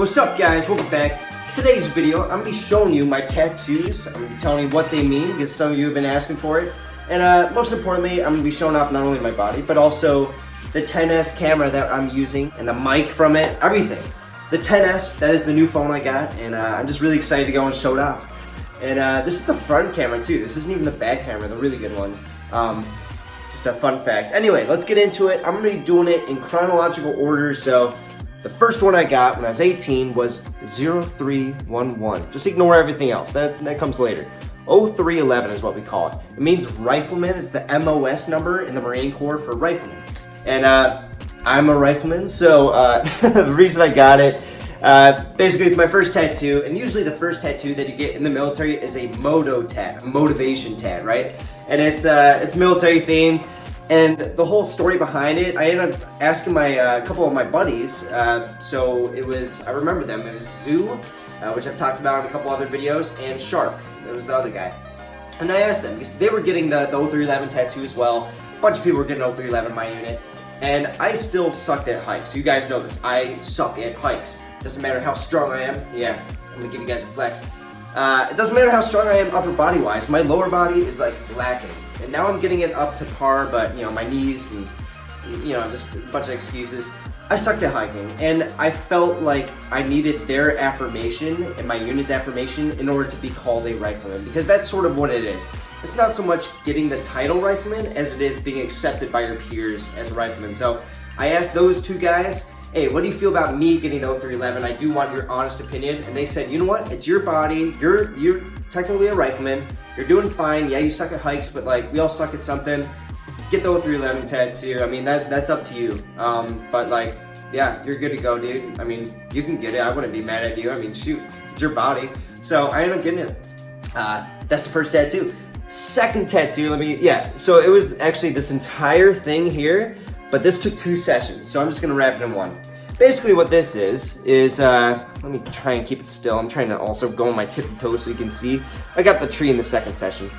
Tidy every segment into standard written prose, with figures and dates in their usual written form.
what's up guys, welcome back. Today's video, I'm going to be showing you my tattoos. I'm going to be telling you what they mean because some of you have been asking for it. And most importantly, I'm going to be showing off not only my body, but also the 10S camera that I'm using and the mic from it, everything. The 10S, that is the new phone I got, and I'm just really excited to go and show it off. And this is the front camera too. This isn't even the back camera, the really good one. Just a fun fact. Anyway, let's get into it. I'm going to be doing it in chronological order, so the first one I got when I was 18 was 0311. Just ignore everything else. That comes later. 0311 is what we call it. It means rifleman. It's the MOS number in the Marine Corps for rifleman. And I'm a rifleman, so the reason I got it, basically it's my first tattoo, and usually the first tattoo that you get in the military is a moto tat, a motivation tat, right? And it's military themed. And the whole story behind it, I ended up asking a couple of my buddies, so it was, I remember them, it was Zoo, which I've talked about in a couple other videos, and Sharp, it was the other guy. And I asked them, because they were getting the 0311 tattoo as well, a bunch of people were getting 0311 in my unit, and I still sucked at hikes. You guys know this, I suck at hikes. Doesn't matter how strong I am, yeah, I'm gonna give you guys a flex. It doesn't matter how strong I am upper body wise, my lower body is like lacking. And now I'm getting it up to par, but you know, my knees and you know, just a bunch of excuses. I sucked at hiking, and I felt like I needed their affirmation and my unit's affirmation in order to be called a rifleman, because that's sort of what it is. It's not so much getting the title rifleman as it is being accepted by your peers as a rifleman. So I asked those two guys, hey, what do you feel about me getting the 0311? I do want your honest opinion. And they said, you know what? It's your body. You're technically a rifleman. You're doing fine. Yeah, you suck at hikes, but like we all suck at something. Get the 0311 tattoo. I mean, that's up to you. But like, yeah, you're good to go, dude. I mean, you can get it. I wouldn't be mad at you. I mean, shoot, it's your body. So I ended up getting it. That's the first tattoo. Second tattoo, so it was actually this entire thing here, but this took 2 sessions, so I'm just gonna wrap it in one. Basically what this is, let me try and keep it still. I'm trying to also go on my tippy toes so you can see. I got the tree in the second session.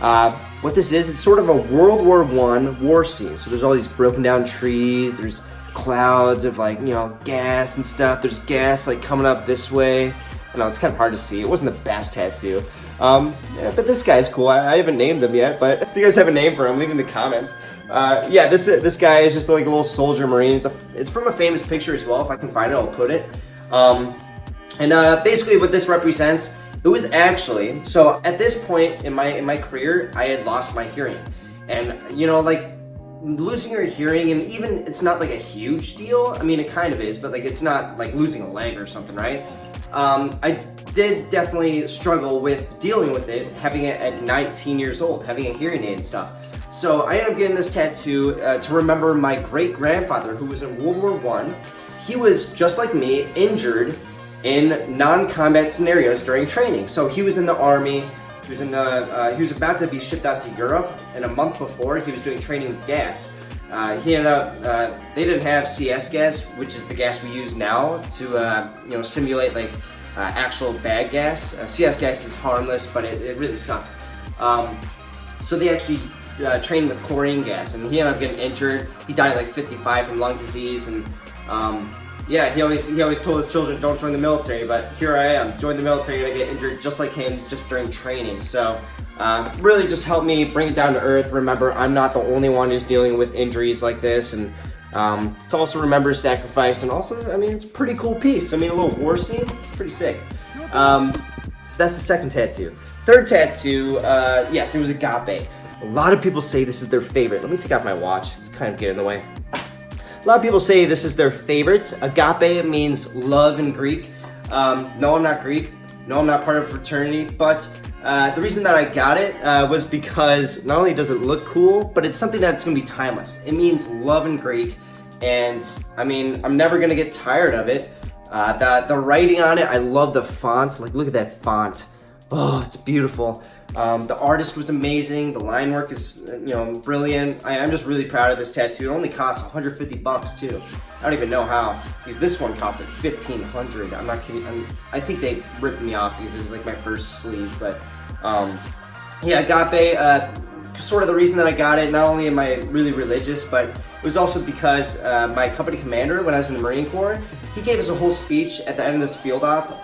What this is, it's sort of a World War I war scene. So there's all these broken down trees, there's clouds of like, you know, gas and stuff. There's gas like coming up this way. I know, it's kind of hard to see. It wasn't the best tattoo. Yeah, but this guy's cool. I haven't named him yet, but if you guys have a name for him, leave in the comments. Yeah, this guy is just like a little soldier marine. It's from a famous picture as well. If I can find it, I'll put it. Basically what this represents, it was actually, so at this point in my career, I had lost my hearing. And you know, like losing your hearing, and even it's not like a huge deal. I mean, it kind of is, but like it's not like losing a leg or something, right? I did definitely struggle with dealing with it, having it at 19 years old, having a hearing aid and stuff. So I ended up getting this tattoo to remember my great-grandfather who was in World War I. He was, just like me, injured in non-combat scenarios during training. So he was in the army, he was about to be shipped out to Europe, and a month before he was doing training with gas. He ended up, they didn't have CS gas, which is the gas we use now to, you know, simulate like actual bad gas. CS gas is harmless, but it really sucks. So they actually trained with chlorine gas, and he ended up getting injured. He died at like 55 from lung disease, and yeah, he always told his children, don't join the military, but here I am, joined the military, and I get injured just like him, just during training. So really just helped me bring it down to earth. Remember, I'm not the only one who's dealing with injuries like this, and to also remember sacrifice, and also, I mean, it's a pretty cool piece. I mean, a little war scene, it's pretty sick. So that's the second tattoo. Third tattoo, yes, it was agape. A lot of people say this is their favorite. Let me take off my watch, it's kind of getting in the way. A lot of people say this is their favorite. Agape means love in Greek. No, I'm not Greek. No, I'm not part of a fraternity, but the reason that I got it was because not only does it look cool, but it's something that's gonna be timeless. It means love in Greek, and I mean, I'm never gonna get tired of it. The writing on it, I love the font. Like, look at that font. Oh, it's beautiful. The artist was amazing. The line work is, you know, brilliant. I'm just really proud of this tattoo. It only costs 150 bucks too. I don't even know how, because this one cost like 1,500. I'm not kidding. I think they ripped me off because it was like my first sleeve. But yeah, agape. Sort of the reason that I got it. Not only am I really religious, but was also because my company commander, when I was in the Marine Corps, he gave us a whole speech at the end of this field op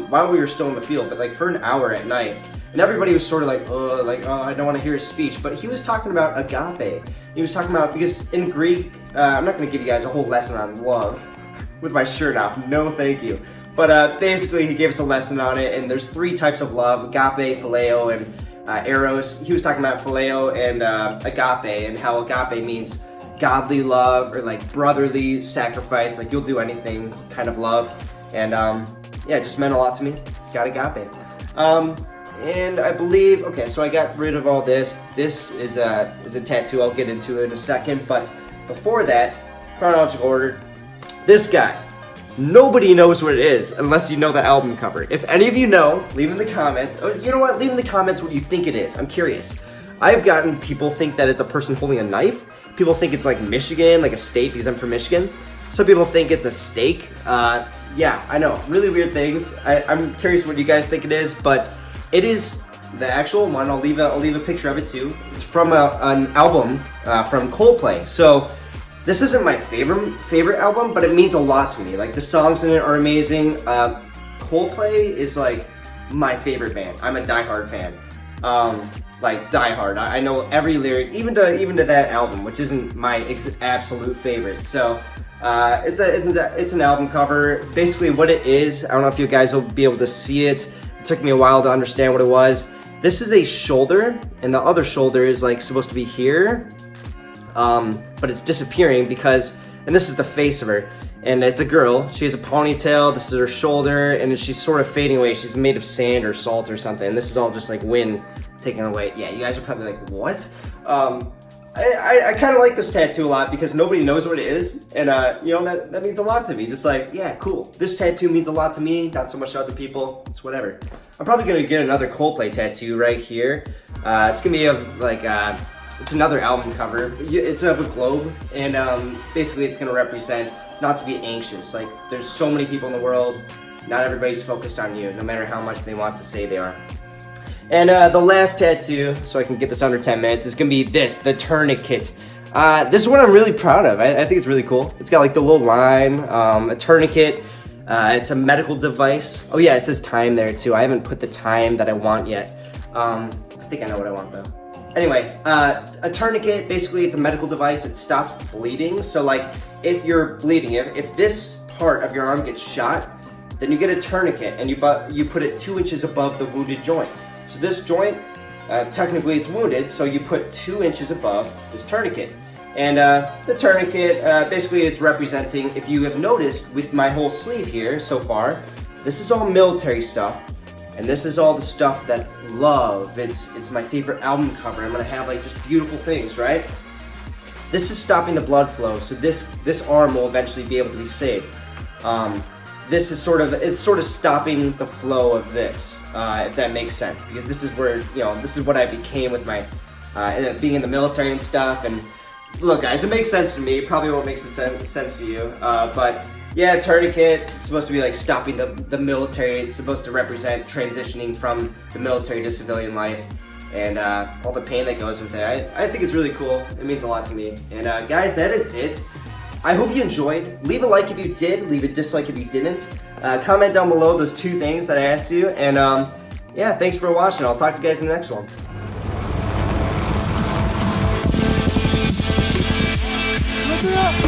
while we were still in the field, but like for an hour at night. And everybody was sort of like, oh, I don't want to hear his speech. But he was talking about agape. He was talking about, because in Greek, I'm not going to give you guys a whole lesson on love with my shirt off. No, thank you. But basically, he gave us a lesson on it. And there's 3 types of love: agape, phileo, and eros. He was talking about phileo and agape, and how agape means godly love, or like brotherly sacrifice, like you'll do anything kind of love. And yeah, it just meant a lot to me. Got agape. And I believe, okay, so I got rid of all this. This is a tattoo. I'll get into it in a second. But before that, chronological order, this guy. Nobody knows what it is unless you know the album cover. If any of you know, leave in the comments. Oh, you know what? Leave in the comments what you think it is. I'm curious. I've gotten people think that it's a person holding a knife. People think it's like Michigan, like a state, because I'm from Michigan. Some people think it's a steak. Yeah, I know. Really weird things. I'm curious what you guys think it is, but it is the actual one. I'll leave a picture of it too. It's from an album from Coldplay. So this isn't my favorite album, but it means a lot to me. Like the songs in it are amazing. Coldplay is like my favorite band. I'm a diehard fan. Like diehard. I know every lyric, even to that album, which isn't my absolute favorite. So it's an album cover. Basically, what it is, I don't know if you guys will be able to see it. It took me a while to understand what it was. This is a shoulder, and the other shoulder is like supposed to be here, but it's disappearing because, and this is the face of her, and it's a girl. She has a ponytail. This is her shoulder, and she's sort of fading away. She's made of sand or salt or something. And this is all just like wind taking her away. Yeah, you guys are probably like, what? I kind of like this tattoo a lot because nobody knows what it is, and you know, that means a lot to me. Just like, yeah, cool. This tattoo means a lot to me, not so much to other people. It's whatever. I'm probably gonna get another Coldplay tattoo right here. It's gonna be of like it's another album cover. It's of a globe, and basically it's gonna represent not to be anxious. Like there's so many people in the world. Not everybody's focused on you, no matter how much they want to say they are. And the last tattoo, so I can get this under 10 minutes, is gonna be this, the tourniquet. This is one I'm really proud of. I think it's really cool. It's got like the little line, a tourniquet. It's a medical device. Oh yeah, it says time there too. I haven't put the time that I want yet. I think I know what I want though. Anyway, a tourniquet, basically it's a medical device. It stops bleeding. So like if you're bleeding, if this part of your arm gets shot, then you get a tourniquet and you put it 2 inches above the wounded joint. So this joint, technically it's wounded, so you put 2 inches above this tourniquet. And the tourniquet, basically it's representing, if you have noticed with my whole sleeve here so far, this is all military stuff. And this is all the stuff that love. It's my favorite album cover. I'm gonna have like just beautiful things, right? This is stopping the blood flow, so this arm will eventually be able to be saved. This is sort of stopping the flow of this, if that makes sense, because this is where, you know, this is what I became with my being in the military and stuff. And look, guys, it makes sense to me. It probably won't make sense to you, but yeah, tourniquet. It's supposed to be like stopping the military. It's supposed to represent transitioning from the military to civilian life, and all the pain that goes with it. I think it's really cool. It means a lot to me. And guys, that is it. I hope you enjoyed. Leave a like if you did, leave a dislike if you didn't. Comment down below those 2 things that I asked you, and yeah, thanks for watching. I'll talk to you guys in the next one. Look it up.